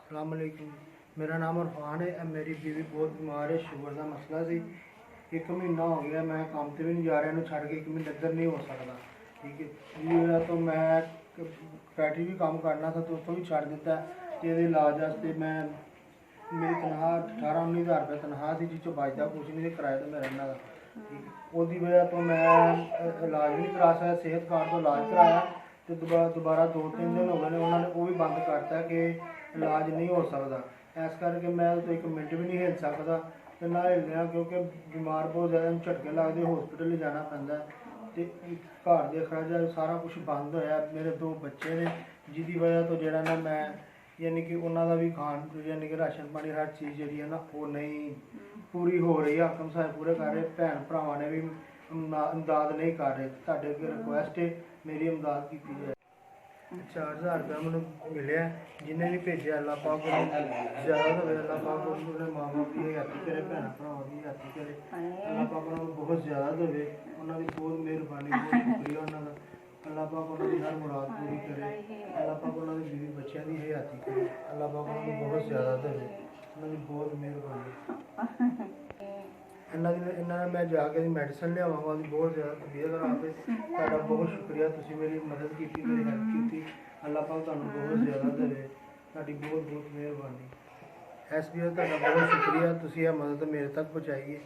अस्सलाम वालेकुम। मेरा नाम इरफान है। मेरी बीवी बहुत बीमार है, शुगर का मसला सी। एक महीना हो गया मैं काम से भी नहीं जा रहा, इन्हू छड़ के एक मिनट इधर नहीं हो सकता। ठीक है जी होया तो मैं फैक्ट्री भी काम करना था तो उसको भी छड़ दिता। ये इलाज वास्ते मैं मेरी तनख्वाह 18-19 हज़ार रुपये तनख्वाह थी, जिसों बचता कुछ नहीं, किराए तो मेरा इन्हों का। ठीक है, उसकी वजह तो मैं इलाज भी नहीं करा सकता। सेहत कार्ड तो इलाज कराया तो दोबारा 2-3 दिन हो गए उन्होंने वो भी बंद करता कि इलाज नहीं हो सकता। इस करके मैं तो एक मिनट भी नहीं हिल सकता तो ना हिलने, क्योंकि बीमार बहुत ज़्यादा झटके लगते, हॉस्पिटल जाना पैंदा ते घर दे खर्चा सारा कुछ बंद होया। मेरे 2 बच्चे ने जिसकी वजह तो जरा ना मैं यानी कि उन्होंने भी खान यानी कि राशन पानी हर चीज़ जी है ना वो नहीं पूरी हो रही। हाकम साहब पूरे कर रहे, भैन भरावां ने भी इमदाद नहीं कर रहे। तुहाडे अगे रिक्वेस्ट है मेरी इमदाद की जाए। 4,000 रुपया मैंने मिले, जिन्हें भी भेजा अल्लाह पाक ज़्यादा तो अल्लाह पाक उन्होंने माँ बाप की हयाती करे, भैन भरावां की हयाती करे। अल्लाह पाक उन्होंने बहुत ज़्यादा देवे, उन्होंने बहुत मेहरबानी, बहुत शुक्रिया उन्होंने। अल्लाह पाक उन्होंने हर मुराद पूरी करे, अल्लाह पाक उन्होंने बीवी बच्चों की हयाती करे, अल्लाह पाक उन्होंने बहुत ज़्यादा देवे, उन्होंने बहुत मेहरबानी। इन्होंने मैं जाके मेडिसिन लियावांगा, ਉਹਦੀ बहुत ज़्यादा तबीयत खराब है। ਤੁਹਾਡਾ बहुत शुक्रिया, ਤੁਸੀਂ मेरी मदद की, मेरी हेल्प की। अल्लाह पाक ਤੁਹਾਨੂੰ बहुत ज़्यादा देवे, ਤੁਹਾਡੀ बहुत बहुत मेहरबानी। इस लिए ਤੁਹਾਡਾ बहुत शुक्रिया, ਤੁਸੀਂ ਇਹ मदद मेरे तक पहुँचाई है।